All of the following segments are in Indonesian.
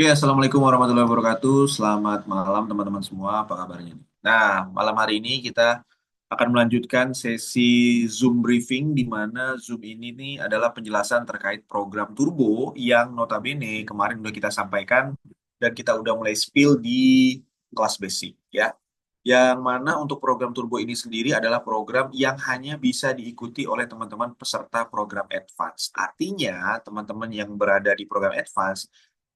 Ya, Assalamualaikum warahmatullahi wabarakatuh. Selamat malam teman-teman semua, apa kabarnya nih? Nah, malam hari ini kita akan melanjutkan sesi Zoom briefing di mana Zoom ini nih adalah penjelasan terkait program Turbo yang notabene kemarin udah kita sampaikan dan kita udah mulai spill di kelas basic ya. Yang mana untuk program Turbo ini sendiri adalah program yang hanya bisa diikuti oleh teman-teman peserta program advance. Artinya, teman-teman yang berada di program advance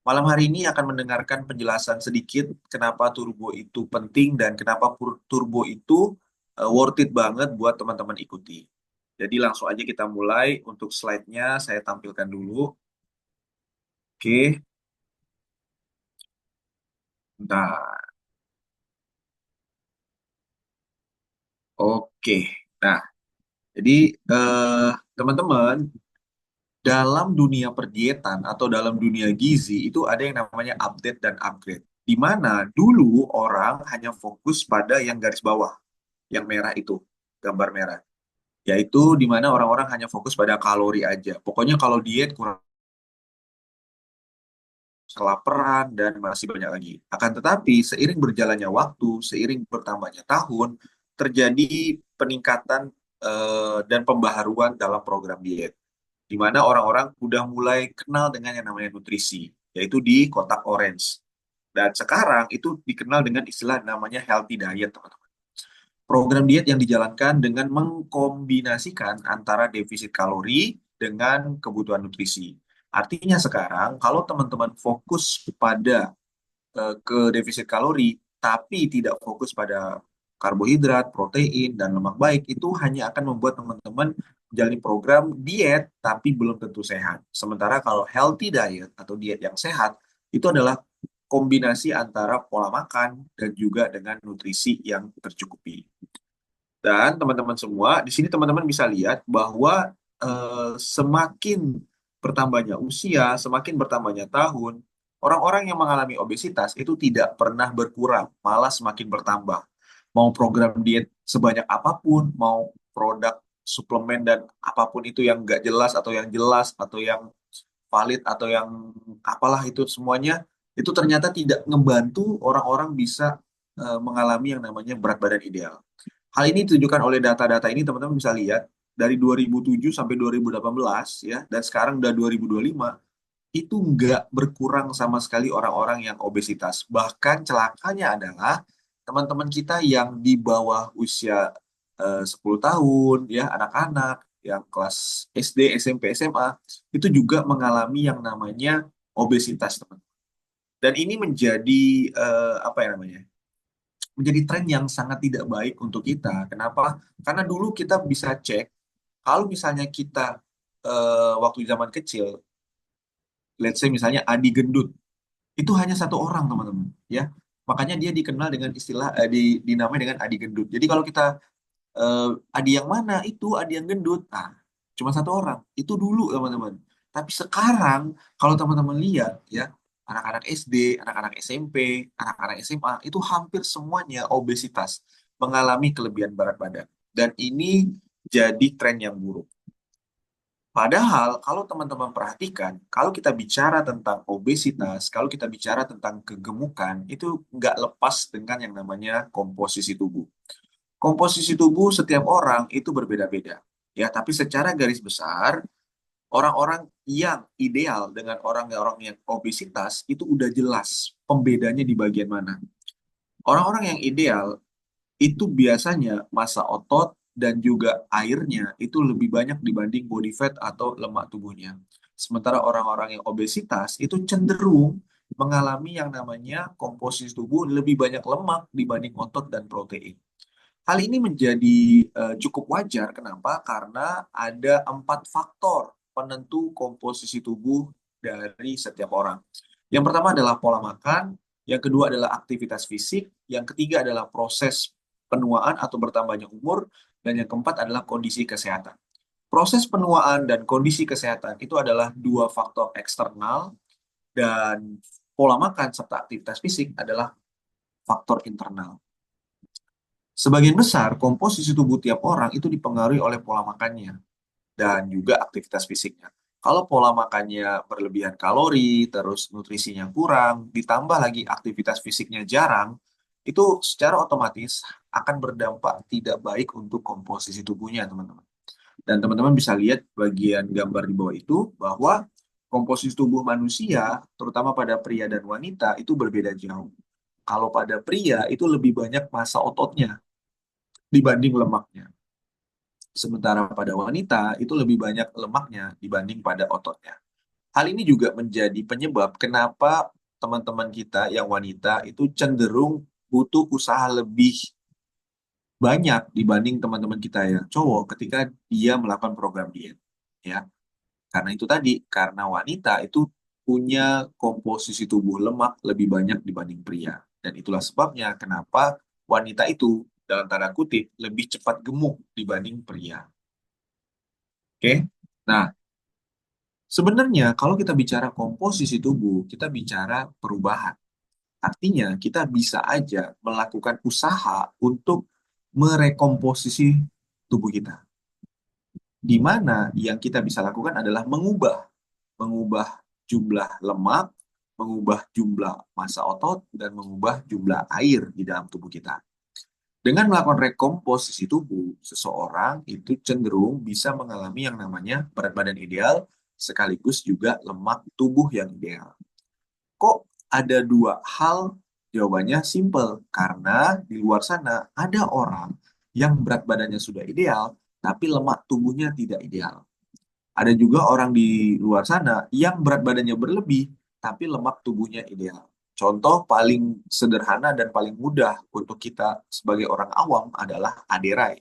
malam hari ini akan mendengarkan penjelasan sedikit kenapa turbo itu penting dan kenapa turbo itu worth it banget buat teman-teman ikuti. Jadi langsung aja kita mulai. Untuk slide-nya saya tampilkan dulu. Oke, nah, oke. Nah, jadi teman-teman dalam dunia perdietan atau dalam dunia gizi itu ada yang namanya update dan upgrade. Di mana dulu orang hanya fokus pada yang garis bawah, yang merah itu, gambar merah. Yaitu di mana orang-orang hanya fokus pada kalori aja. Pokoknya kalau diet kurang kelaparan dan masih banyak lagi. Akan tetapi seiring berjalannya waktu, seiring bertambahnya tahun, terjadi peningkatan dan pembaharuan dalam program diet. Di mana orang-orang udah mulai kenal dengan yang namanya nutrisi, yaitu di kotak orange. Dan sekarang itu dikenal dengan istilah namanya healthy diet, teman-teman. Program diet yang dijalankan dengan mengkombinasikan antara defisit kalori dengan kebutuhan nutrisi. Artinya sekarang kalau teman-teman fokus pada ke defisit kalori tapi tidak fokus pada karbohidrat, protein, dan lemak baik, itu hanya akan membuat teman-teman menjalani program diet tapi belum tentu sehat. Sementara kalau healthy diet atau diet yang sehat itu adalah kombinasi antara pola makan dan juga dengan nutrisi yang tercukupi. Dan teman-teman semua, di sini teman-teman bisa lihat bahwa semakin bertambahnya usia, semakin bertambahnya tahun, orang-orang yang mengalami obesitas itu tidak pernah berkurang, malah semakin bertambah. Mau program diet sebanyak apapun, mau produk suplemen dan apapun itu yang nggak jelas atau yang jelas atau yang valid atau yang apalah itu semuanya, itu ternyata tidak ngebantu orang-orang bisa mengalami yang namanya berat badan ideal. Hal ini ditujukan oleh data-data ini teman-teman bisa lihat dari 2007 sampai 2018 ya dan sekarang udah 2025 itu nggak berkurang sama sekali orang-orang yang obesitas. Bahkan celakanya adalah teman-teman kita yang di bawah usia 10 tahun ya anak-anak yang kelas SD, SMP, SMA itu juga mengalami yang namanya obesitas teman. Dan ini menjadi apa ya namanya? Menjadi tren yang sangat tidak baik untuk kita. Kenapa? Karena dulu kita bisa cek, kalau misalnya kita waktu zaman kecil, let's say misalnya Adi Gendut, itu hanya satu orang teman-teman, ya. Makanya dia dikenal dengan istilah, dinamai dengan Adi Gendut. Jadi kalau kita, Adi yang mana? Itu Adi yang gendut. Nah, cuma satu orang. Itu dulu teman-teman. Tapi sekarang, kalau teman-teman lihat, ya, anak-anak SD, anak-anak SMP, anak-anak SMA, itu hampir semuanya obesitas, mengalami kelebihan berat badan. Dan ini jadi tren yang buruk. Padahal kalau teman-teman perhatikan, kalau kita bicara tentang obesitas, kalau kita bicara tentang kegemukan, itu nggak lepas dengan yang namanya komposisi tubuh. Komposisi tubuh setiap orang itu berbeda-beda. Ya, tapi secara garis besar, orang-orang yang ideal dengan orang-orang yang obesitas itu udah jelas pembedanya di bagian mana. Orang-orang yang ideal itu biasanya massa otot dan juga airnya itu lebih banyak dibanding body fat atau lemak tubuhnya. Sementara orang-orang yang obesitas itu cenderung mengalami yang namanya komposisi tubuh lebih banyak lemak dibanding otot dan protein. Hal ini menjadi cukup wajar. Kenapa? Karena ada 4 faktor penentu komposisi tubuh dari setiap orang. Yang pertama adalah pola makan, yang kedua adalah aktivitas fisik, yang ketiga adalah proses penuaan atau bertambahnya umur, dan yang keempat adalah kondisi kesehatan. Proses penuaan dan kondisi kesehatan itu adalah 2 faktor eksternal dan pola makan serta aktivitas fisik adalah faktor internal. Sebagian besar komposisi tubuh tiap orang itu dipengaruhi oleh pola makannya dan juga aktivitas fisiknya. Kalau pola makannya berlebihan kalori, terus nutrisinya kurang, ditambah lagi aktivitas fisiknya jarang, itu secara otomatis akan berdampak tidak baik untuk komposisi tubuhnya, teman-teman. Dan teman-teman bisa lihat bagian gambar di bawah itu bahwa komposisi tubuh manusia, terutama pada pria dan wanita, itu berbeda jauh. Kalau pada pria itu lebih banyak massa ototnya dibanding lemaknya. Sementara pada wanita itu lebih banyak lemaknya dibanding pada ototnya. Hal ini juga menjadi penyebab kenapa teman-teman kita yang wanita itu cenderung butuh usaha lebih banyak dibanding teman-teman kita yang cowok ketika dia melakukan program diet. Ya, karena itu tadi, karena wanita itu punya komposisi tubuh lemak lebih banyak dibanding pria. Dan itulah sebabnya kenapa wanita itu dalam tanda kutip lebih cepat gemuk dibanding pria. Oke? Nah, sebenarnya kalau kita bicara komposisi tubuh, kita bicara perubahan. Artinya kita bisa aja melakukan usaha untuk merekomposisi tubuh kita. Di mana yang kita bisa lakukan adalah mengubah jumlah lemak, mengubah jumlah massa otot, dan mengubah jumlah air di dalam tubuh kita. Dengan melakukan rekomposisi tubuh, seseorang itu cenderung bisa mengalami yang namanya berat badan ideal, sekaligus juga lemak tubuh yang ideal. Kok ada dua hal? Jawabannya simple, karena di luar sana ada orang yang berat badannya sudah ideal, tapi lemak tubuhnya tidak ideal. Ada juga orang di luar sana yang berat badannya berlebih, tapi lemak tubuhnya ideal. Contoh paling sederhana dan paling mudah untuk kita sebagai orang awam adalah aderai.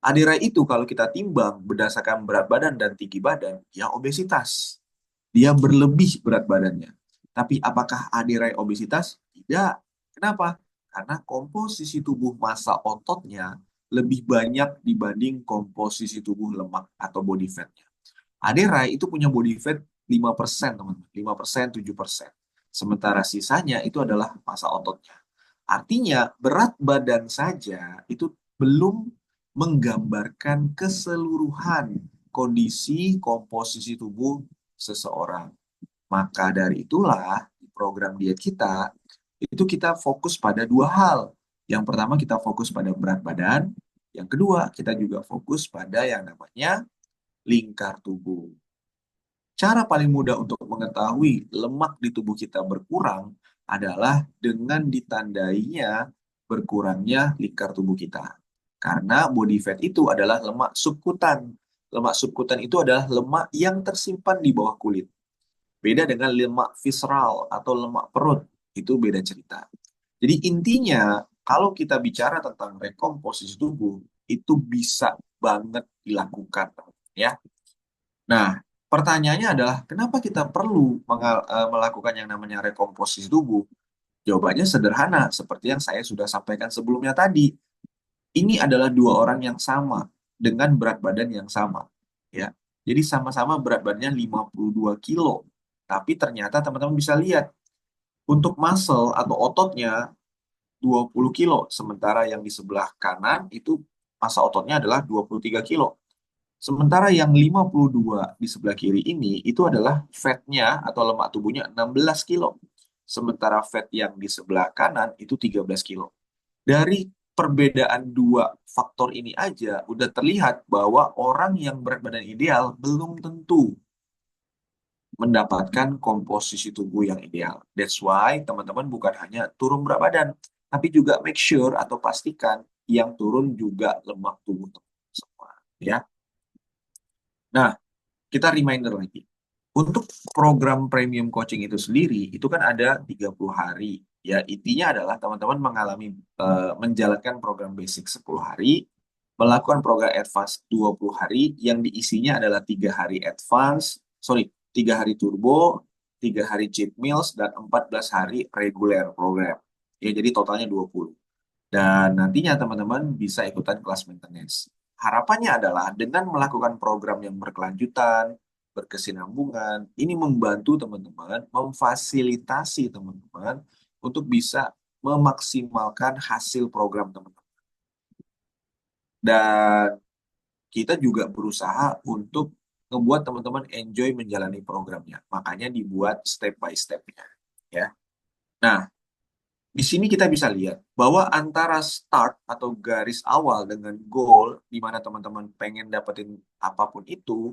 Aderai itu kalau kita timbang berdasarkan berat badan dan tinggi badan, ya obesitas. Dia berlebih berat badannya. Tapi apakah aderai obesitas? Tidak. Kenapa? Karena komposisi tubuh massa ototnya lebih banyak dibanding komposisi tubuh lemak atau body fatnya. Aderai itu punya body fat 5%, teman-teman. 5%, 7%. Sementara sisanya itu adalah massa ototnya. Artinya, berat badan saja itu belum menggambarkan keseluruhan kondisi komposisi tubuh seseorang. Maka dari itulah, di program diet kita, itu kita fokus pada dua hal. Yang pertama, kita fokus pada berat badan. Yang kedua, kita juga fokus pada yang namanya lingkar tubuh. Cara paling mudah untuk mengetahui lemak di tubuh kita berkurang adalah dengan ditandainya berkurangnya lingkar tubuh kita. Karena body fat itu adalah lemak subkutan. Lemak subkutan itu adalah lemak yang tersimpan di bawah kulit. Beda dengan lemak visceral atau lemak perut, itu beda cerita. Jadi intinya, kalau kita bicara tentang rekomposisi tubuh, itu bisa banget dilakukan, ya. Nah, pertanyaannya adalah kenapa kita perlu melakukan yang namanya rekomposisi tubuh? Jawabannya sederhana, seperti yang saya sudah sampaikan sebelumnya tadi. Ini adalah dua orang yang sama dengan berat badan yang sama, ya. Jadi sama-sama berat badannya 52 kilo. Tapi ternyata teman-teman bisa lihat untuk muscle atau ototnya 20 kilo, sementara yang di sebelah kanan itu massa ototnya adalah 23 kilo. Sementara yang 52 di sebelah kiri ini itu adalah fatnya atau lemak tubuhnya 16 kilo. Sementara fat yang di sebelah kanan itu 13 kilo. Dari perbedaan dua faktor ini aja udah terlihat bahwa orang yang berat badan ideal belum tentu mendapatkan komposisi tubuh yang ideal. That's why teman-teman bukan hanya turun berat badan, tapi juga make sure atau pastikan yang turun juga lemak tubuh semua, ya. Nah, kita reminder lagi. Untuk program premium coaching itu sendiri, itu kan ada 30 hari. Ya, intinya adalah teman-teman mengalami menjalankan program basic 10 hari, melakukan program advance 20 hari, yang diisinya adalah 3 hari advance, sorry, 3 hari turbo, 3 hari cheat meals, dan 14 hari reguler program. Ya, jadi totalnya 20. Dan nantinya teman-teman bisa ikutan kelas maintenance. Harapannya adalah dengan melakukan program yang berkelanjutan, berkesinambungan, ini membantu teman-teman, memfasilitasi teman-teman untuk bisa memaksimalkan hasil program teman-teman. Dan kita juga berusaha untuk ngebuat teman-teman enjoy menjalani programnya. Makanya dibuat step by step-nya. Ya. Nah, di sini kita bisa lihat bahwa antara start atau garis awal dengan goal, di mana teman-teman pengen dapetin apapun itu,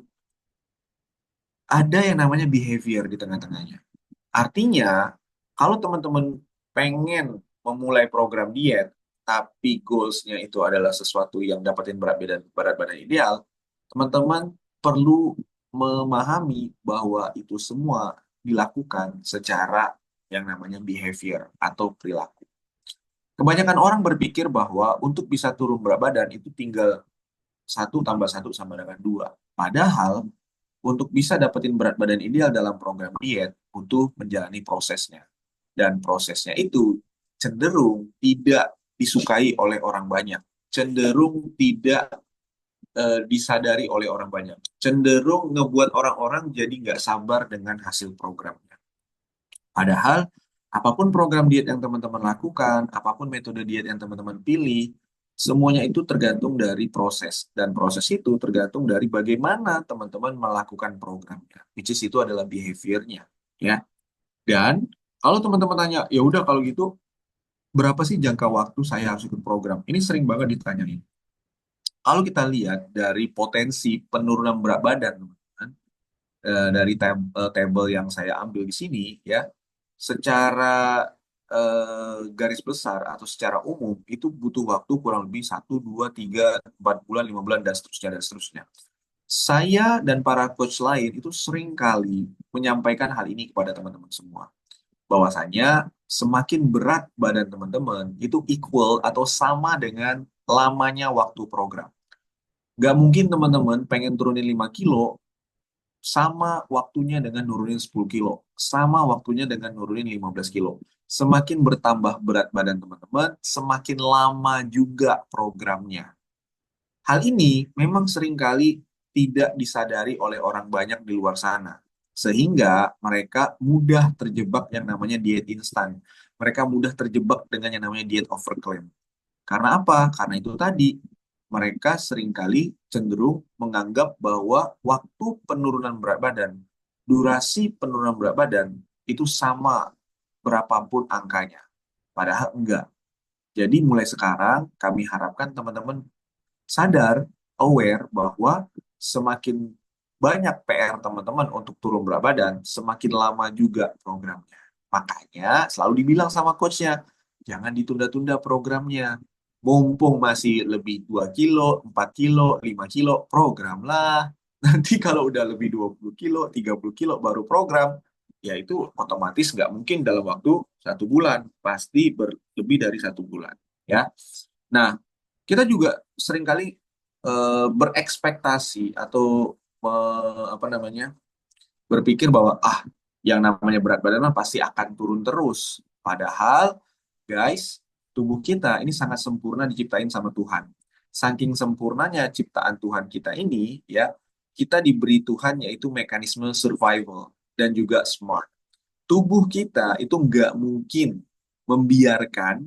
ada yang namanya behavior di tengah-tengahnya. Artinya, kalau teman-teman pengen memulai program diet, tapi goals-nya itu adalah sesuatu yang dapetin berat badan ideal, teman-teman perlu memahami bahwa itu semua dilakukan secara yang namanya behavior atau perilaku. Kebanyakan orang berpikir bahwa untuk bisa turun berat badan itu tinggal satu tambah satu sama dengan dua. Padahal untuk bisa dapetin berat badan ideal dalam program diet butuh menjalani prosesnya. Dan prosesnya itu cenderung tidak disukai oleh orang banyak. Cenderung tidak disadari oleh orang banyak. Cenderung ngebuat orang-orang jadi nggak sabar dengan hasil programnya. Padahal apapun program diet yang teman-teman lakukan, apapun metode diet yang teman-teman pilih, semuanya itu tergantung dari proses. Dan proses itu tergantung dari bagaimana teman-teman melakukan programnya. Which is itu adalah behaviornya. Ya. Dan kalau teman-teman tanya, ya udah kalau gitu berapa sih jangka waktu saya harus ikut program? Ini sering banget ditanyain. Kalau kita lihat dari potensi penurunan berat badan, teman-teman, dari table yang saya ambil di sini, ya, secara garis besar atau secara umum itu butuh waktu kurang lebih 1, 2, 3, 4 bulan, 5 bulan, dan seterusnya, dan seterusnya. Saya dan para coach lain itu sering kali menyampaikan hal ini kepada teman-teman semua. Bahwasanya semakin berat badan teman-teman itu equal atau sama dengan lamanya waktu program. Gak mungkin teman-teman pengen turunin 5 kilo sama waktunya dengan nurunin 10 kilo, sama waktunya dengan nurunin 15 kilo. Semakin bertambah berat badan teman-teman, semakin lama juga programnya. Hal ini memang seringkali tidak disadari oleh orang banyak di luar sana. Sehingga mereka mudah terjebak yang namanya diet instan. Mereka mudah terjebak dengan yang namanya diet overclaim. Karena apa? Karena itu tadi, mereka seringkali cenderung menganggap bahwa waktu penurunan berat badan, durasi penurunan berat badan, itu sama berapapun angkanya. Padahal enggak. Jadi mulai sekarang kami harapkan teman-teman sadar, aware bahwa semakin banyak PR teman-teman untuk turun berat badan, semakin lama juga programnya. Makanya selalu dibilang sama coachnya, jangan ditunda-tunda programnya. Mumpung masih lebih 2 kilo, 4 kilo, 5 kilo, program lah. Nanti kalau udah lebih 20 kilo, 30 kilo baru program, ya itu otomatis nggak mungkin dalam waktu 1 bulan. Pasti lebih dari 1 bulan. Ya. Nah, kita juga seringkali berekspektasi atau apa namanya berpikir bahwa yang namanya berat badan mah pasti akan turun terus. Padahal guys, tubuh kita ini sangat sempurna diciptain sama Tuhan. Saking sempurnanya ciptaan Tuhan kita ini, ya, kita diberi Tuhan yaitu mekanisme survival dan juga smart. Tubuh kita itu nggak mungkin membiarkan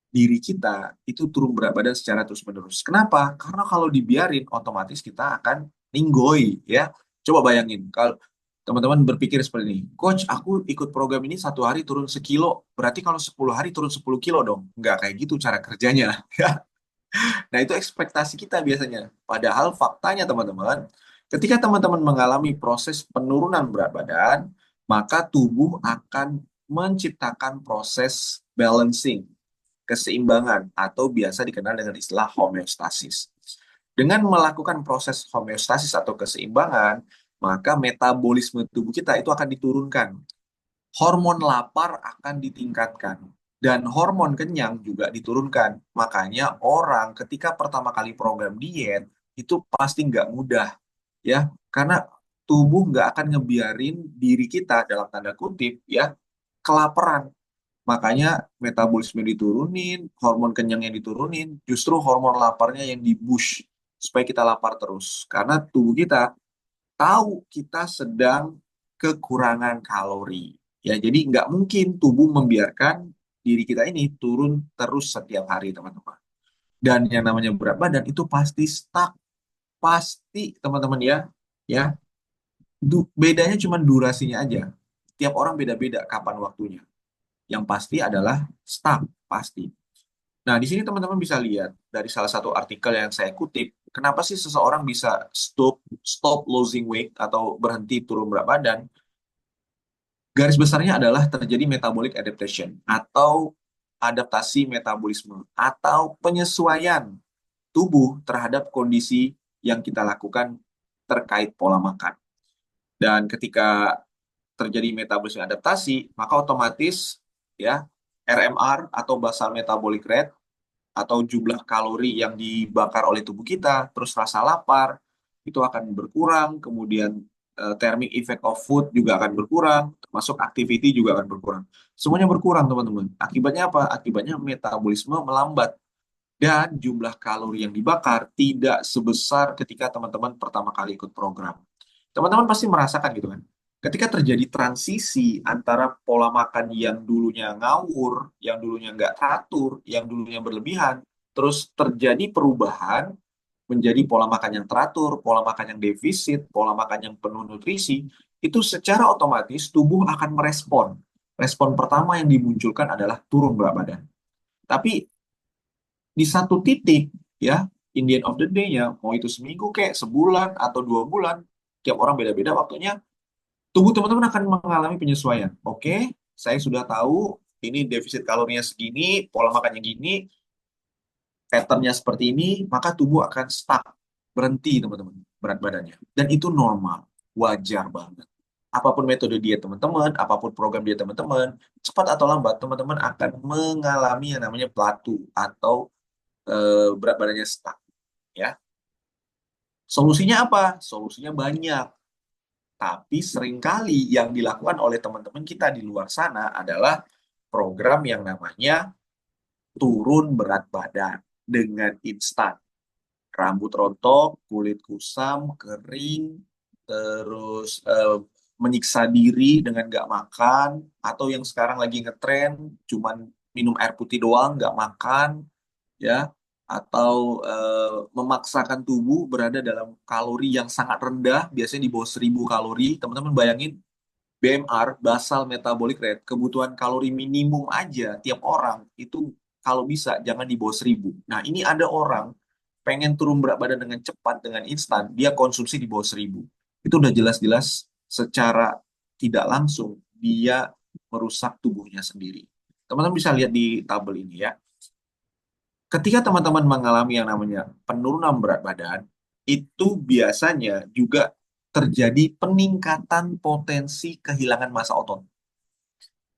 diri kita itu turun berat badan secara terus-menerus. Kenapa? Karena kalau dibiarin, otomatis kita akan ninggoy, ya. Coba bayangin, kalau teman-teman berpikir seperti ini, Coach, aku ikut program ini 1 hari turun sekilo, berarti kalau 10 hari turun 10 kilo dong. Nggak kayak gitu cara kerjanya. Ya. Nah, itu ekspektasi kita biasanya. Padahal faktanya, teman-teman, ketika teman-teman mengalami proses penurunan berat badan, maka tubuh akan menciptakan proses balancing, keseimbangan, atau biasa dikenal dengan istilah homeostasis. Dengan melakukan proses homeostasis atau keseimbangan, maka metabolisme tubuh kita itu akan diturunkan. Hormon lapar akan ditingkatkan. Dan hormon kenyang juga diturunkan. Makanya orang ketika pertama kali program diet, itu pasti nggak mudah. Ya, karena tubuh nggak akan ngebiarin diri kita, dalam tanda kutip, ya, kelaparan. Makanya metabolisme diturunin, hormon kenyangnya diturunin, justru hormon laparnya yang di-push supaya kita lapar terus. Karena tubuh kita tahu kita sedang kekurangan kalori. Ya, jadi nggak mungkin tubuh membiarkan diri kita ini turun terus setiap hari, teman-teman. Dan yang namanya berat badan itu pasti stuck, pasti teman-teman ya, ya. Bedanya cuma durasinya aja. Tiap orang beda-beda kapan waktunya. Yang pasti adalah stuck, pasti. Nah, di sini teman-teman bisa lihat dari salah satu artikel yang saya kutip, kenapa sih seseorang bisa stop losing weight atau berhenti turun berat badan? Garis besarnya adalah terjadi metabolic adaptation atau adaptasi metabolisme atau penyesuaian tubuh terhadap kondisi yang kita lakukan terkait pola makan. Dan ketika terjadi metabolisme adaptasi, maka otomatis ya RMR atau basal metabolic rate atau jumlah kalori yang dibakar oleh tubuh kita, terus rasa lapar itu akan berkurang, kemudian thermic effect of food juga akan berkurang, termasuk activity juga akan berkurang. Semuanya berkurang, teman-teman. Akibatnya apa? Akibatnya metabolisme melambat dan jumlah kalori yang dibakar tidak sebesar ketika teman-teman pertama kali ikut program. Teman-teman pasti merasakan gitu kan. Ketika terjadi transisi antara pola makan yang dulunya ngawur, yang dulunya nggak teratur, yang dulunya berlebihan, terus terjadi perubahan menjadi pola makan yang teratur, pola makan yang defisit, pola makan yang penuh nutrisi, itu secara otomatis tubuh akan merespon. Respon pertama yang dimunculkan adalah turun berat badan. Tapi di satu titik, ya, in the end of the day-nya, mau itu seminggu kayak sebulan atau 2 bulan, tiap orang beda-beda waktunya, tubuh teman-teman akan mengalami penyesuaian. Oke, saya sudah tahu ini defisit kalorinya segini, pola makannya gini, patternnya seperti ini, maka tubuh akan stuck, berhenti teman-teman, berat badannya. Dan itu normal, wajar banget. Apapun metode diet teman-teman, apapun program diet teman-teman, cepat atau lambat teman-teman akan mengalami yang namanya plateau atau berat badannya stuck. Ya, solusinya apa? Solusinya banyak. Tapi seringkali yang dilakukan oleh teman-teman kita di luar sana adalah program yang namanya turun berat badan dengan instan. Rambut rontok, kulit kusam, kering, terus menyiksa diri dengan nggak makan, atau yang sekarang lagi ngetren, cuman minum air putih doang, nggak makan, ya, atau memaksakan tubuh berada dalam kalori yang sangat rendah, biasanya di bawah 1000 kalori. Teman-teman bayangin BMR, basal metabolic rate, kebutuhan kalori minimum aja tiap orang itu kalau bisa jangan di bawah 1000. Nah, ini ada orang pengen turun berat badan dengan cepat, dengan instan, dia konsumsi di bawah 1000. Itu udah jelas-jelas secara tidak langsung dia merusak tubuhnya sendiri. Teman-teman bisa lihat di tabel ini ya. Ketika teman-teman mengalami yang namanya penurunan berat badan, itu biasanya juga terjadi peningkatan potensi kehilangan massa otot.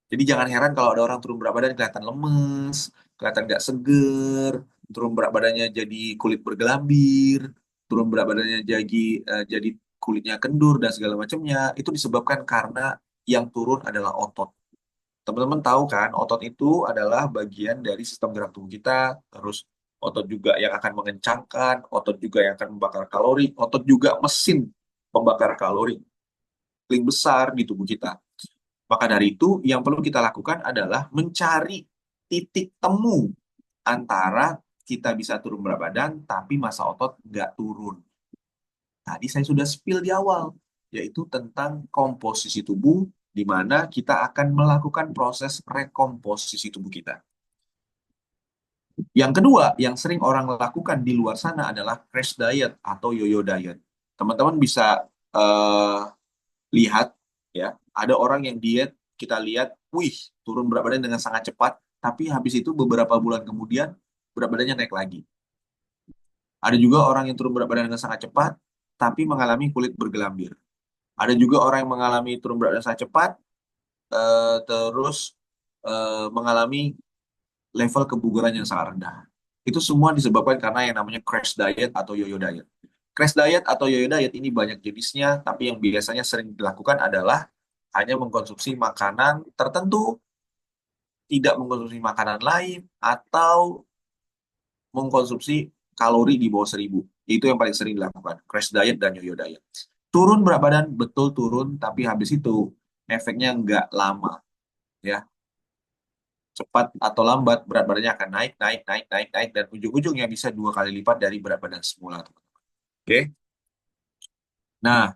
Jadi jangan heran kalau ada orang turun berat badan kelihatan lemes, kelihatan nggak seger, turun berat badannya jadi kulit bergelambir, turun berat badannya jadi kulitnya kendur dan segala macamnya. Itu disebabkan karena yang turun adalah otot. Teman-teman tahu kan, otot itu adalah bagian dari sistem gerak tubuh kita, terus otot juga yang akan mengencangkan, otot juga yang akan membakar kalori, otot juga mesin pembakar kalori paling besar di tubuh kita. Maka dari itu, yang perlu kita lakukan adalah mencari titik temu antara kita bisa turun berat badan, tapi massa otot nggak turun. Tadi saya sudah spill di awal, yaitu tentang komposisi tubuh, di mana kita akan melakukan proses rekomposisi tubuh kita. Yang kedua, yang sering orang lakukan di luar sana adalah crash diet atau yo-yo diet. Teman-teman bisa eh, lihat, ya, ada orang yang diet, kita lihat, wih, turun berat badan dengan sangat cepat, tapi habis itu beberapa bulan kemudian berat badannya naik lagi. Ada juga orang yang turun berat badan dengan sangat cepat, tapi mengalami kulit bergelambir. Ada juga orang yang mengalami turun berat badan sangat cepat, terus mengalami level kebugaran yang sangat rendah. Itu semua disebabkan karena yang namanya crash diet atau yo-yo diet. Crash diet atau yo-yo diet ini banyak jenisnya, tapi yang biasanya sering dilakukan adalah hanya mengkonsumsi makanan tertentu, tidak mengkonsumsi makanan lain, atau mengkonsumsi kalori di bawah 1000. Itu yang paling sering dilakukan, crash diet dan yo-yo diet. Turun berat badan, betul turun, tapi habis itu efeknya nggak lama. Ya, cepat atau lambat berat badannya akan naik, naik, naik, naik, naik, dan ujung-ujungnya bisa 2 kali lipat dari berat badan semula, teman-teman. Oke, nah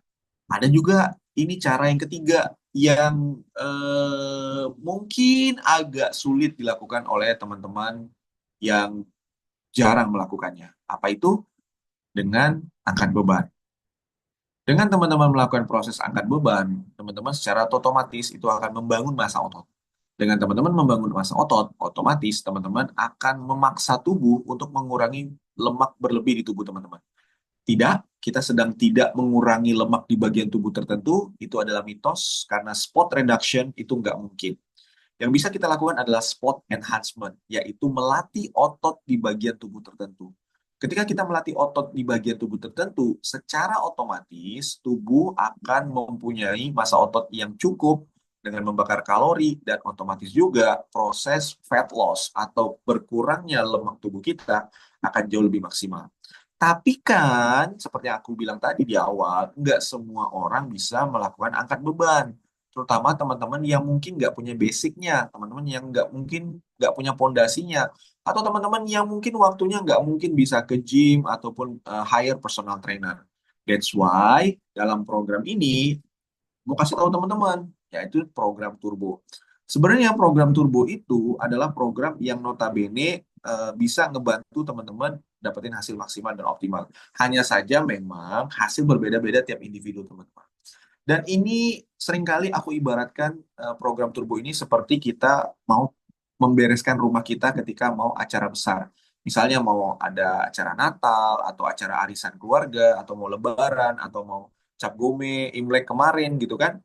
Ada juga ini cara yang ketiga yang mungkin agak sulit dilakukan oleh teman-teman yang jarang melakukannya. Apa itu? Dengan angkat beban. Dengan teman-teman melakukan proses angkat beban, teman-teman secara otomatis itu akan membangun massa otot. Dengan teman-teman membangun massa otot, otomatis teman-teman akan memaksa tubuh untuk mengurangi lemak berlebih di tubuh teman-teman. Tidak, kita sedang tidak mengurangi lemak di bagian tubuh tertentu, itu adalah mitos, karena spot reduction itu nggak mungkin. Yang bisa kita lakukan adalah spot enhancement, yaitu melatih otot di bagian tubuh tertentu. Ketika kita melatih otot di bagian tubuh tertentu, secara otomatis tubuh akan mempunyai massa otot yang cukup dengan membakar kalori dan otomatis juga proses fat loss atau berkurangnya lemak tubuh kita akan jauh lebih maksimal. Tapi kan, seperti yang aku bilang tadi di awal, nggak semua orang bisa melakukan angkat beban. Terutama teman-teman yang mungkin nggak punya basicnya, teman-teman yang nggak punya pondasinya, atau teman-teman yang mungkin waktunya nggak mungkin bisa ke gym ataupun hire personal trainer. That's why dalam program ini mau kasih tahu teman-teman, yaitu program Turbo. Sebenarnya program Turbo itu adalah program yang notabene bisa ngebantu teman-teman dapetin hasil maksimal dan optimal. Hanya saja memang hasil berbeda-beda tiap individu teman-teman. Dan ini seringkali aku ibaratkan program Turbo ini seperti kita mau membereskan rumah kita ketika mau acara besar. Misalnya mau ada acara Natal, atau acara arisan keluarga, atau mau Lebaran, atau mau Cap Gome, Imlek kemarin gitu kan.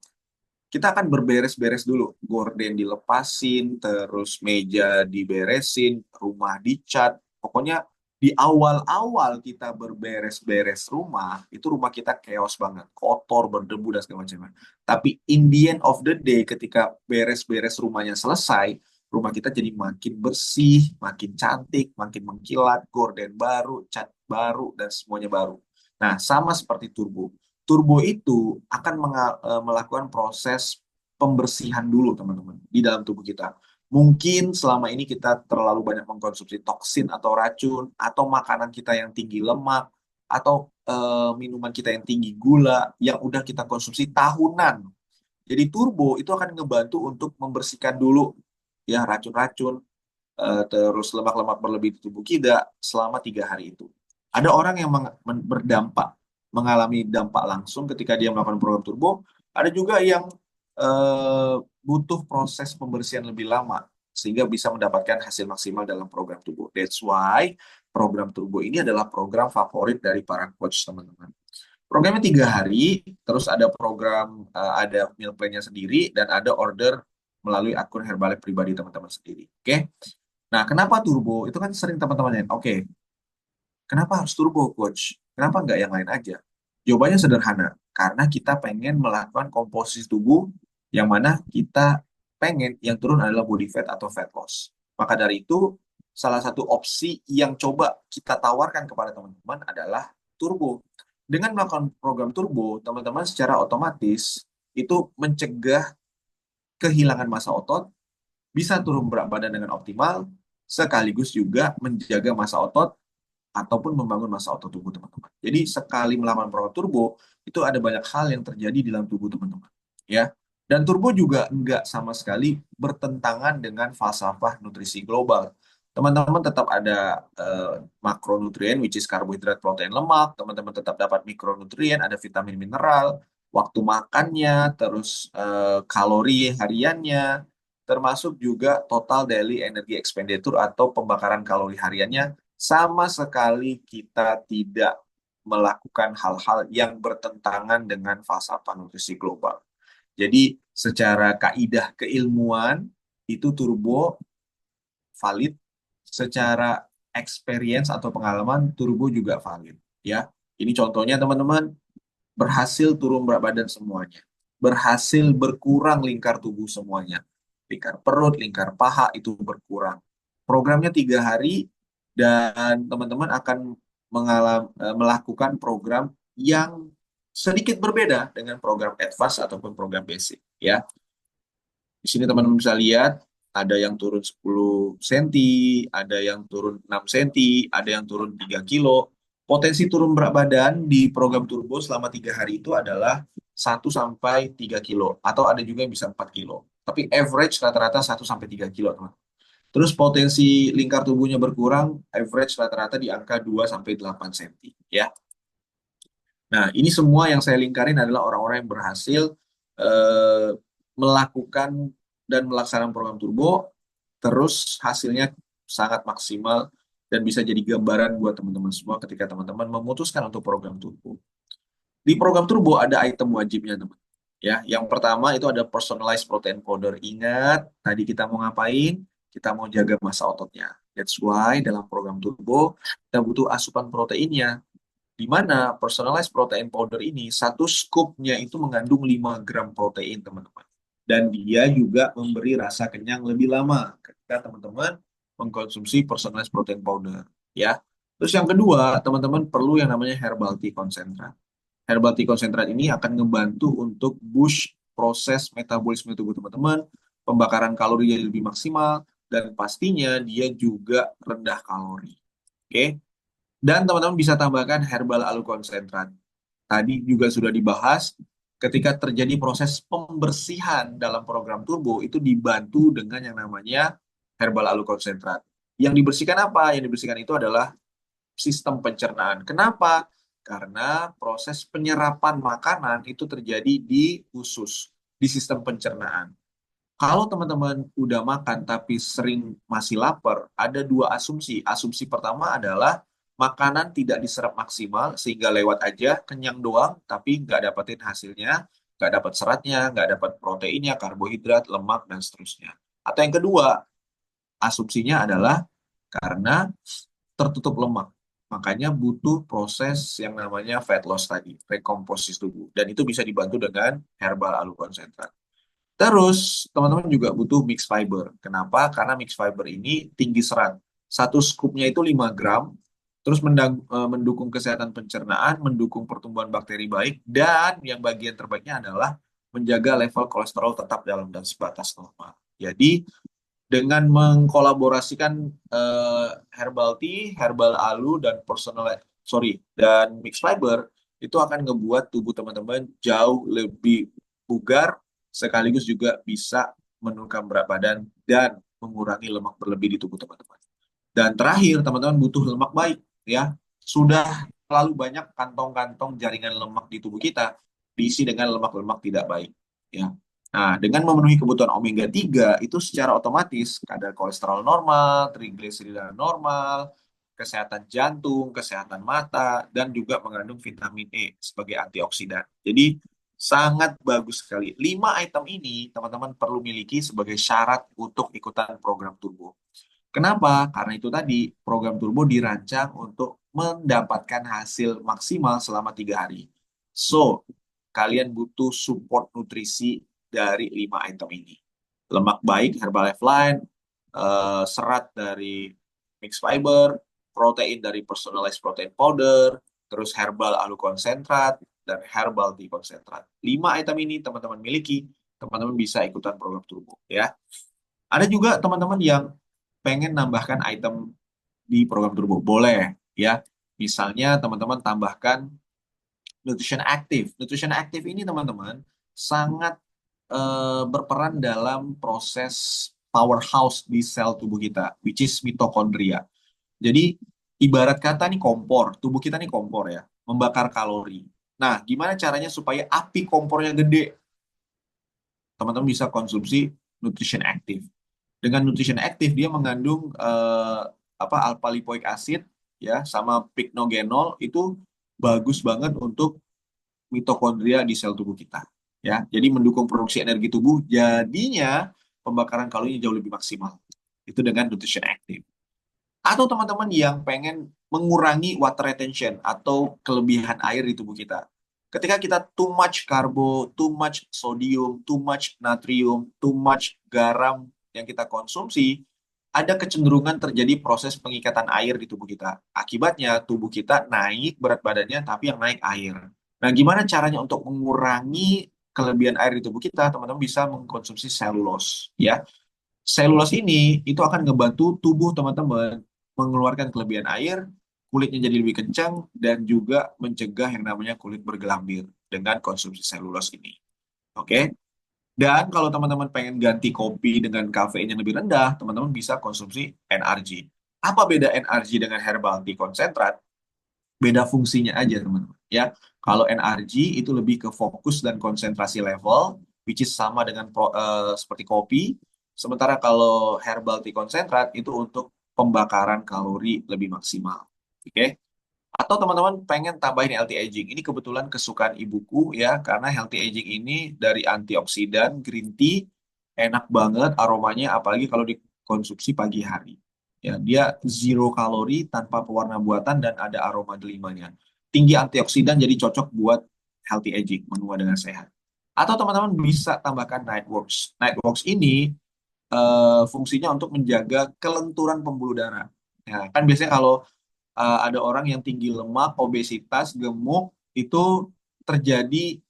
Kita akan berberes-beres dulu. Gorden dilepasin, terus meja diberesin, rumah dicat. Pokoknya di awal-awal kita berberes-beres rumah, itu rumah kita chaos banget. Kotor, berdebu, dan segala macam. Tapi in the end of the day, ketika beres-beres rumahnya selesai, rumah kita jadi makin bersih, makin cantik, makin mengkilat, gorden baru, cat baru, dan semuanya baru. Nah, sama seperti turbo. Turbo itu akan melakukan proses pembersihan dulu, teman-teman, di dalam tubuh kita. Mungkin selama ini kita terlalu banyak mengkonsumsi toksin atau racun, atau makanan kita yang tinggi lemak, atau minuman kita yang tinggi gula, yang udah kita konsumsi tahunan. Jadi turbo itu akan ngebantu untuk membersihkan dulu ya racun-racun, terus lemak-lemak berlebih di tubuh kita selama 3 hari itu. Ada orang yang berdampak, mengalami dampak langsung ketika dia melakukan program turbo. Ada juga yang butuh proses pembersihan lebih lama sehingga bisa mendapatkan hasil maksimal dalam program turbo. That's why program turbo ini adalah program favorit dari para coach teman-teman. Programnya 3 hari, terus ada program, ada meal plan-nya sendiri, dan ada order melalui akun Herbalife pribadi teman-teman sendiri. Oke? Nah, kenapa turbo? Itu kan sering teman-teman yang, oke, kenapa harus turbo, coach? Kenapa nggak yang lain aja? Jawabannya sederhana, karena kita pengen melakukan komposisi tubuh yang mana kita pengen yang turun adalah body fat atau fat loss. Maka dari itu, salah satu opsi yang coba kita tawarkan kepada teman-teman adalah turbo. Dengan melakukan program turbo, teman-teman secara otomatis itu mencegah kehilangan massa otot, bisa turun berat badan dengan optimal, sekaligus juga menjaga massa otot ataupun membangun massa otot tubuh teman-teman. Jadi sekali melakukan program turbo, itu ada banyak hal yang terjadi di dalam tubuh teman-teman. Ya. Dan turbo juga enggak sama sekali bertentangan dengan falsafah nutrisi global. Teman-teman tetap ada makronutrien, which is karbohidrat, protein, lemak. Teman-teman tetap dapat mikronutrien, ada vitamin, mineral, waktu makannya, terus kalori hariannya, termasuk juga total daily energy expenditure atau pembakaran kalori hariannya. Sama sekali kita tidak melakukan hal-hal yang bertentangan dengan falsafah nutrisi global. Jadi secara kaidah keilmuan itu turbo valid, secara experience atau pengalaman turbo juga valid ya. Ini contohnya teman-teman, berhasil turun berat badan semuanya, berhasil berkurang lingkar tubuh semuanya, lingkar perut, lingkar paha itu berkurang. Programnya 3 hari dan teman-teman akan melakukan program yang sedikit berbeda dengan program advance ataupun program basic ya. Di sini teman-teman bisa lihat ada yang turun 10 cm, ada yang turun 6 cm, ada yang turun 3 kilo. Potensi turun berat badan di program turbo selama 3 hari itu adalah 1 sampai 3 kilo atau ada juga yang bisa 4 kilo. Tapi average rata-rata 1 sampai 3 kilo, teman. Terus potensi lingkar tubuhnya berkurang, average rata-rata di angka 2 sampai 8 cm, ya. Nah, ini semua yang saya lingkarin adalah orang-orang yang berhasil eh, melakukan dan melaksanakan program turbo, terus hasilnya sangat maksimal dan bisa jadi gambaran buat teman-teman semua ketika teman-teman memutuskan untuk program turbo. Di program turbo ada item wajibnya, teman. Ya, yang pertama itu ada personalized protein powder. Ingat, tadi kita mau ngapain? Kita mau jaga massa ototnya. That's why dalam program turbo kita butuh asupan proteinnya, di mana personalized protein powder ini satu scoopnya itu mengandung 5 gram protein, teman-teman. Dan dia juga memberi rasa kenyang lebih lama ketika teman-teman mengkonsumsi personalized protein powder, ya. Terus yang kedua, teman-teman perlu yang namanya herbal tea concentrate. Herbal tea concentrate ini akan ngebantu untuk boost proses metabolisme tubuh teman-teman, pembakaran kalori jadi lebih maksimal, dan pastinya dia juga rendah kalori. Oke? Dan teman-teman bisa tambahkan herbal alu konsentrat. Tadi juga sudah dibahas, ketika terjadi proses pembersihan dalam program turbo, itu dibantu dengan yang namanya herbal alu konsentrat. Yang dibersihkan apa? Yang dibersihkan itu adalah sistem pencernaan. Kenapa? Karena proses penyerapan makanan itu terjadi di usus, di sistem pencernaan. Kalau teman-teman udah makan tapi sering masih lapar, ada dua asumsi. Asumsi pertama adalah makanan tidak diserap maksimal sehingga lewat aja, kenyang doang, tapi nggak dapetin hasilnya, nggak dapat seratnya, nggak dapat proteinnya, karbohidrat, lemak, dan seterusnya. Atau yang kedua, asumsinya adalah karena tertutup lemak. Makanya butuh proses yang namanya fat loss tadi, rekomposisi tubuh. Dan itu bisa dibantu dengan herbal alu konsentrat. Terus, teman-teman juga butuh mixed fiber. Kenapa? Karena mixed fiber ini tinggi serat. Satu scoopnya itu 5 gram, terus mendukung kesehatan pencernaan, mendukung pertumbuhan bakteri baik, dan yang bagian terbaiknya adalah menjaga level kolesterol tetap dalam dan sebatas normal. Jadi, dengan mengkolaborasikan herbal tea, herbal alu, dan dan mixed fiber, itu akan ngebuat tubuh teman-teman jauh lebih bugar, sekaligus juga bisa menurunkan berat badan dan mengurangi lemak berlebih di tubuh teman-teman. Dan terakhir, teman-teman butuh lemak baik, ya. Sudah terlalu banyak kantong-kantong jaringan lemak di tubuh kita diisi dengan lemak-lemak tidak baik, ya. Nah, dengan memenuhi kebutuhan omega 3 itu secara otomatis kadar kolesterol normal, trigliserida normal, kesehatan jantung, kesehatan mata, dan juga mengandung vitamin E sebagai antioksidan. Jadi sangat bagus sekali. 5 item ini teman-teman perlu miliki sebagai syarat untuk ikutan program turbo. Kenapa? Karena itu tadi program turbo dirancang untuk mendapatkan hasil maksimal selama 3 hari. So, kalian butuh support nutrisi dari 5 item ini. Lemak baik, Herbalife Line, serat dari mixed fiber, protein dari personalized protein powder, terus herbal alu konsentrat, dan herbal tea konsentrat. 5 item ini teman-teman miliki, teman-teman bisa ikutan program turbo, ya. Ada juga teman-teman yang pengen nambahkan item di program turbo, boleh, ya. Misalnya teman-teman tambahkan nutrition active. Nutrition active ini teman-teman sangat berperan dalam proses powerhouse di sel tubuh kita, which is mitokondria. Jadi ibarat kata nih kompor, tubuh kita nih kompor ya, membakar kalori. Nah, gimana caranya supaya api kompornya gede? Teman-teman bisa konsumsi nutrition active. Dengan nutrition active dia mengandung alpha lipoic acid, ya, sama pycnogenol, itu bagus banget untuk mitokondria di sel tubuh kita, ya. Jadi mendukung produksi energi tubuh, jadinya pembakaran kalorinya jauh lebih maksimal. Itu dengan nutrition active. Atau teman-teman yang pengen mengurangi water retention atau kelebihan air di tubuh kita. Ketika kita too much karbo, too much sodium, too much natrium, too much garam yang kita konsumsi, ada kecenderungan terjadi proses pengikatan air di tubuh kita. Akibatnya tubuh kita naik berat badannya, tapi yang naik air. Nah, gimana caranya untuk mengurangi kelebihan air di tubuh kita? Teman-teman bisa mengkonsumsi selulose, ya. Selulose ini itu akan ngebantu tubuh teman-teman mengeluarkan kelebihan air, kulitnya jadi lebih kencang, dan juga mencegah yang namanya kulit bergelambir. dengan konsumsi selulose ini. Oke? Dan kalau teman-teman pengen ganti kopi dengan kafein yang lebih rendah, teman-teman bisa konsumsi NRG. Apa beda NRG dengan herbal tea konsentrat? Beda fungsinya aja teman-teman ya. Kalau NRG itu lebih ke fokus dan konsentrasi level, which is sama dengan seperti kopi. Sementara kalau herbal tea konsentrat itu untuk pembakaran kalori lebih maksimal. Oke? Atau teman-teman pengen tambahin healthy aging. Ini kebetulan kesukaan ibuku ya, karena healthy aging ini dari antioksidan, green tea, enak banget aromanya, apalagi kalau dikonsumsi pagi hari. Ya, dia zero kalori tanpa pewarna buatan dan ada aroma delimanya. Tinggi antioksidan jadi cocok buat healthy aging, menua dengan sehat. Atau teman-teman bisa tambahkan Nightworks. Nightworks ini fungsinya untuk menjaga kelenturan pembuluh darah. Ya, kan biasanya kalau ada orang yang tinggi lemak, obesitas, gemuk, itu terjadi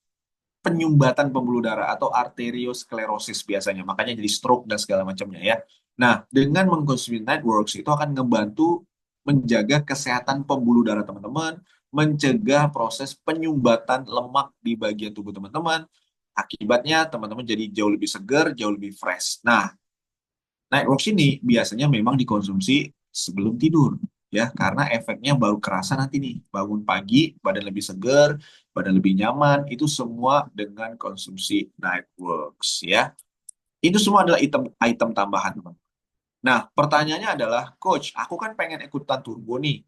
penyumbatan pembuluh darah atau arteriosklerosis biasanya. Makanya jadi stroke dan segala macamnya ya. Nah, dengan mengkonsumsi Nightworks itu akan ngebantu menjaga kesehatan pembuluh darah teman-teman, mencegah proses penyumbatan lemak di bagian tubuh teman-teman. Akibatnya teman-teman jadi jauh lebih segar, jauh lebih fresh. Nah, Nightworks ini biasanya memang dikonsumsi sebelum tidur, ya, karena efeknya baru kerasa nanti nih, bangun pagi, badan lebih segar, badan lebih nyaman, itu semua dengan konsumsi Nightworks, ya. Itu semua adalah item tambahan, teman. Nah, pertanyaannya adalah, Coach, aku kan pengen ikutan turbo nih.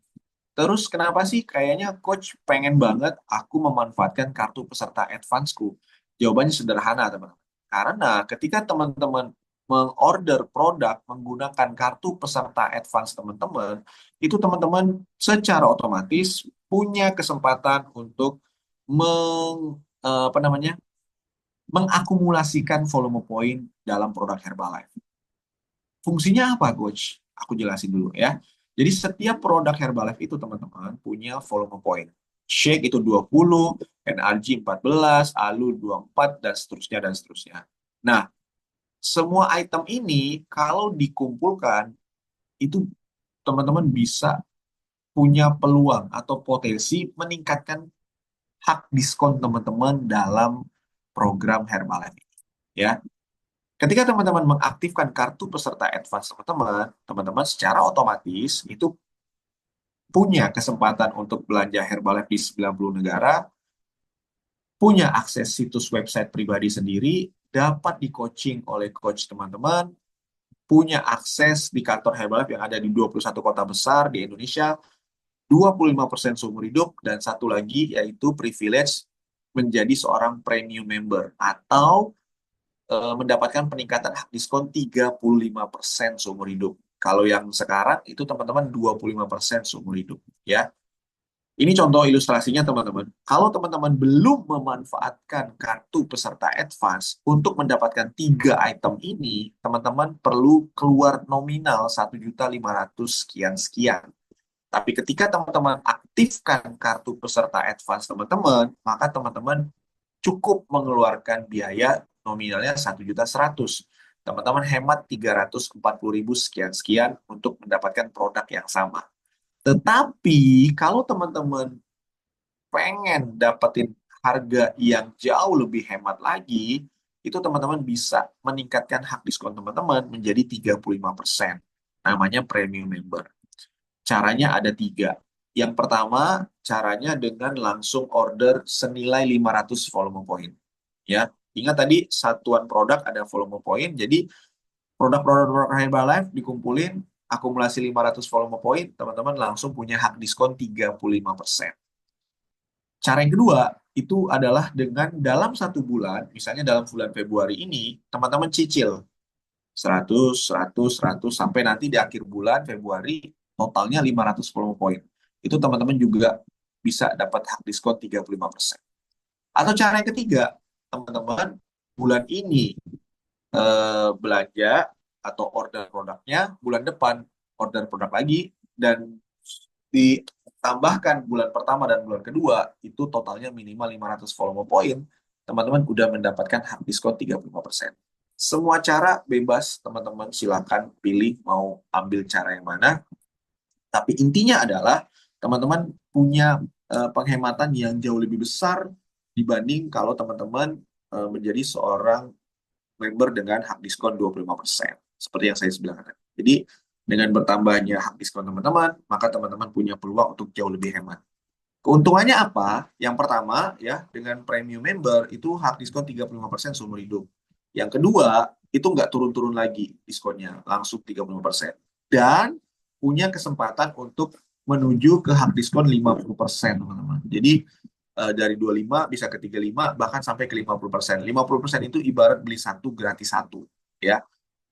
Terus kenapa sih kayaknya Coach pengen banget aku memanfaatkan kartu peserta advance-ku? Jawabannya sederhana, teman-teman. Karena ketika teman-teman mengorder produk menggunakan kartu peserta advance teman-teman, itu teman-teman secara otomatis punya kesempatan untuk apa namanya, mengakumulasikan volume poin dalam produk Herbalife. Fungsinya apa, Coach? Aku jelasin dulu ya. Jadi setiap produk Herbalife itu teman-teman punya volume point. Shake itu 20, NRG 14, ALU 24, dan seterusnya, dan seterusnya. Nah, semua item ini kalau dikumpulkan, itu teman-teman bisa punya peluang atau potensi meningkatkan hak diskon teman-teman dalam program Herbalife ini. Ya, ketika teman-teman mengaktifkan kartu peserta advance teman-teman, teman-teman secara otomatis itu punya kesempatan untuk belanja Herbalife di 90 negara, punya akses situs website pribadi sendiri, dapat di-coaching oleh coach teman-teman, punya akses di kantor Herbalife yang ada di 21 kota besar di Indonesia, 25% seumur hidup, dan satu lagi yaitu privilege menjadi seorang premium member atau mendapatkan peningkatan hak diskon 35% seumur hidup. Kalau yang sekarang itu teman-teman 25% seumur hidup ya. Ini contoh ilustrasinya teman-teman. Kalau teman-teman belum memanfaatkan kartu peserta advance untuk mendapatkan 3 item ini, teman-teman perlu keluar nominal 1.500.000 sekian-sekian. Tapi ketika teman-teman aktifkan kartu peserta advance teman-teman, maka teman-teman cukup mengeluarkan biaya nominalnya 1.100.000. Teman-teman hemat 340.000 sekian-sekian untuk mendapatkan produk yang sama. Tetapi kalau teman-teman pengen dapetin harga yang jauh lebih hemat lagi, itu teman-teman bisa meningkatkan hak diskon teman-teman menjadi 35%. Namanya premium member. Caranya ada 3. Yang pertama, caranya dengan langsung order senilai 500 volume point. Ya, ingat tadi satuan produk ada volume point, jadi produk-produk Herbalife dikumpulin, akumulasi 500 volume point, teman-teman langsung punya hak diskon 35%. Cara yang kedua, itu adalah dengan dalam 1 bulan, misalnya dalam bulan Februari ini, teman-teman cicil 100, 100, 100, sampai nanti di akhir bulan Februari, totalnya 500 volume point. Itu teman-teman juga bisa dapat hak diskon 35%. Atau cara yang ketiga, teman-teman bulan ini belanja atau order produknya, bulan depan order produk lagi, dan ditambahkan bulan pertama dan bulan kedua, itu totalnya minimal 500 volume point, teman-teman udah mendapatkan hak diskon 35%. Semua cara bebas, teman-teman silakan pilih mau ambil cara yang mana, tapi intinya adalah teman-teman punya penghematan yang jauh lebih besar dibanding kalau teman-teman menjadi seorang member dengan hak diskon 25%. Seperti yang saya bilang tadi. Jadi dengan bertambahnya hak diskon teman-teman, maka teman-teman punya peluang untuk jauh lebih hemat. Keuntungannya apa? Yang pertama ya, dengan premium member itu hak diskon 35% seumur hidup. Yang kedua, itu nggak turun-turun lagi diskonnya, langsung 35%. Dan punya kesempatan untuk menuju ke hak diskon 50%, teman-teman. Jadi dari 25 bisa ke 35 bahkan sampai ke 50%. 50% itu ibarat beli satu gratis satu, ya.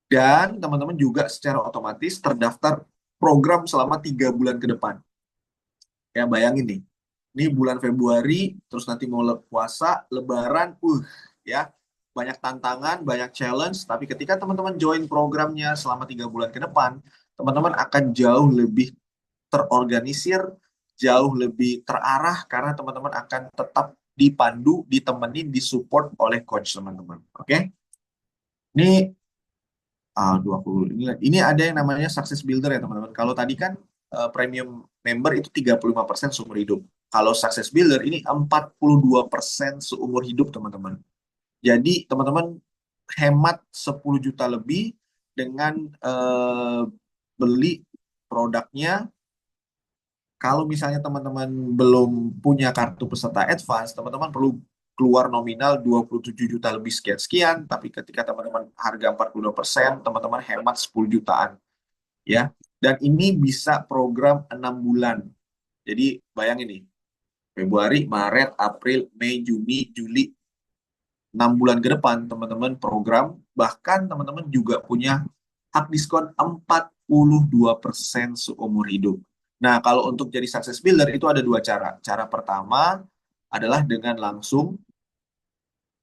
Dan teman-teman juga secara otomatis terdaftar program selama 3 bulan ke depan. Ya, bayangin nih, ini bulan Februari, terus nanti mau puasa, Lebaran, ya, banyak tantangan, banyak challenge. Tapi ketika teman-teman join programnya selama 3 bulan ke depan, teman-teman akan jauh lebih terorganisir, jauh lebih terarah karena teman-teman akan tetap dipandu, ditemenin, disupport oleh coach teman-teman. Oke? Ini 20. Ini ada yang namanya success builder ya teman-teman. Kalau tadi kan premium member itu 35% seumur hidup. Kalau success builder ini 42% seumur hidup teman-teman. Jadi teman-teman hemat 10 juta lebih dengan beli produknya. Kalau misalnya teman-teman belum punya kartu peserta advance, teman-teman perlu keluar nominal 27 juta lebih sekian-sekian, tapi ketika teman-teman harga 42%, teman-teman hemat 10 jutaan, ya. Dan ini bisa program 6 bulan. Jadi bayangin nih, Februari, Maret, April, Mei, Juni, Juli, 6 bulan ke depan teman-teman program, bahkan teman-teman juga punya hak diskon 42% seumur hidup. Nah, kalau untuk jadi success builder itu ada dua cara. Cara pertama adalah dengan langsung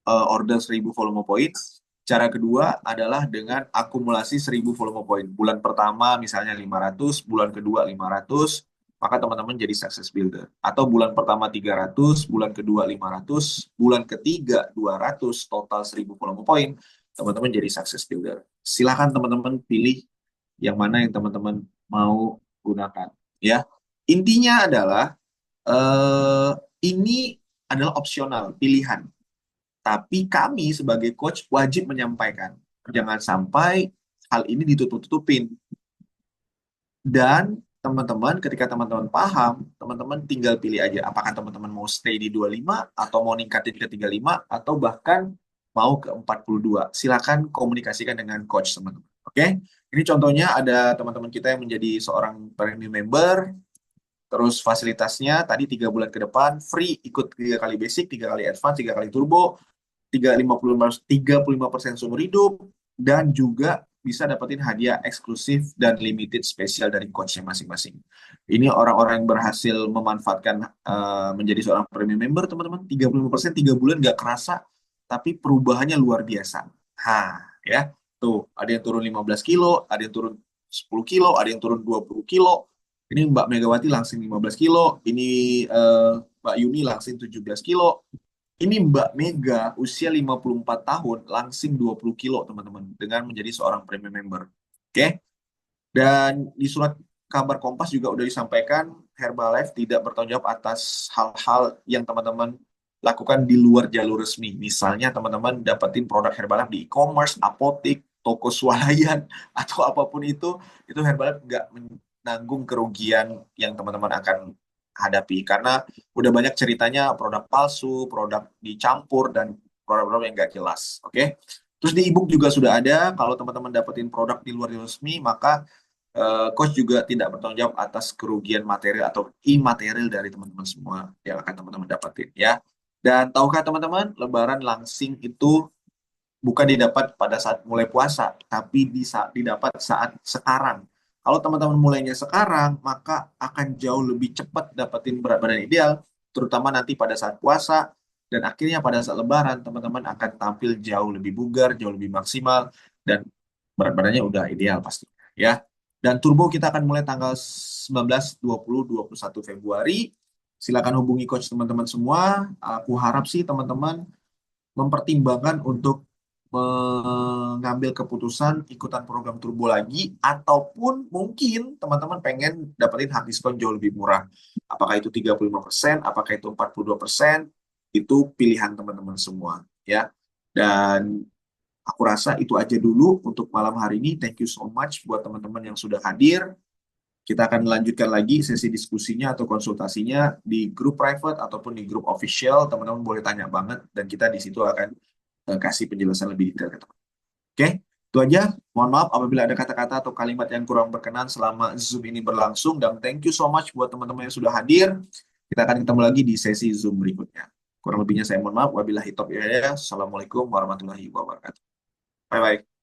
order 1000 volume points. Cara kedua adalah dengan akumulasi 1000 volume point. Bulan pertama misalnya 500, bulan kedua 500, maka teman-teman jadi success builder. Atau bulan pertama 300, bulan kedua 500, bulan ketiga 200, total 1000 volume point, teman-teman jadi success builder. Silakan teman-teman pilih yang mana yang teman-teman mau gunakan. Ya, intinya adalah eh, ini adalah opsional, pilihan. Tapi kami sebagai coach wajib menyampaikan, jangan sampai hal ini ditutup-tutupin. Dan teman-teman, ketika teman-teman paham, teman-teman tinggal pilih aja. Apakah teman-teman mau stay di 25, atau mau ningkatin ke 35, atau bahkan mau ke 42. Silakan komunikasikan dengan coach teman-teman. Oke? Ini contohnya ada teman-teman kita yang menjadi seorang premium member, terus fasilitasnya tadi 3 bulan ke depan, free ikut 3 kali basic, 3 kali advance, 3 kali turbo, 35% seumur hidup, dan juga bisa dapetin hadiah eksklusif dan limited spesial dari coachnya masing-masing. Ini orang-orang yang berhasil memanfaatkan menjadi seorang premium member, teman-teman. 35% 3 bulan nggak kerasa, tapi perubahannya luar biasa. Ya, tuh ada yang turun 15 kilo, ada yang turun 10 kilo, ada yang turun 20 kilo. Ini Mbak Megawati langsing 15 kilo, ini Mbak Yuni langsing 17 kilo, ini Mbak Mega usia 54 tahun langsing 20 kilo teman-teman dengan menjadi seorang premium member. Oke? Dan di surat kabar Kompas juga udah disampaikan Herbalife tidak bertanggung jawab atas hal-hal yang teman-teman lakukan di luar jalur resmi. Misalnya teman-teman dapetin produk Herbalife di e-commerce, apotik, toko swalayan, atau apapun itu Herbalife nggak menanggung kerugian yang teman-teman akan hadapi. Karena udah banyak ceritanya produk palsu, produk dicampur, dan produk-produk yang nggak jelas. Oke? Terus di e-book juga sudah ada, kalau teman-teman dapetin produk di luar jalur resmi, maka coach juga tidak bertanggung jawab atas kerugian material atau imaterial dari teman-teman semua yang akan teman-teman dapatin, ya. Dan tahukah teman-teman, Lebaran langsing itu bukan didapat pada saat mulai puasa, tapi didapat saat sekarang. Kalau teman-teman mulainya sekarang, maka akan jauh lebih cepat dapetin berat badan ideal, terutama nanti pada saat puasa, dan akhirnya pada saat Lebaran, teman-teman akan tampil jauh lebih bugar, jauh lebih maksimal, dan berat badannya udah ideal pasti, ya. Dan turbo kita akan mulai tanggal 19, 20, 21 Februari. Silakan hubungi coach teman-teman semua. Aku harap sih teman-teman mempertimbangkan untuk mengambil keputusan ikutan program turbo lagi, ataupun mungkin teman-teman pengen dapetin hak diskon jauh lebih murah. Apakah itu 35%, apakah itu 42%, itu pilihan teman-teman semua ya. Dan aku rasa itu aja dulu untuk malam hari ini. Thank you so much buat teman-teman yang sudah hadir. Kita akan lanjutkan lagi sesi diskusinya atau konsultasinya di grup private ataupun di grup official. Teman-teman boleh tanya banget dan kita di situ akan kasih penjelasan lebih detail ke teman. Oke, itu aja. Mohon maaf apabila ada kata-kata atau kalimat yang kurang berkenan selama Zoom ini berlangsung. Dan thank you so much buat teman-teman yang sudah hadir. Kita akan ketemu lagi di sesi Zoom berikutnya. Kurang lebihnya saya mohon maaf. Wabillahi taufiq wal hidayah. Assalamualaikum warahmatullahi wabarakatuh. Bye-bye.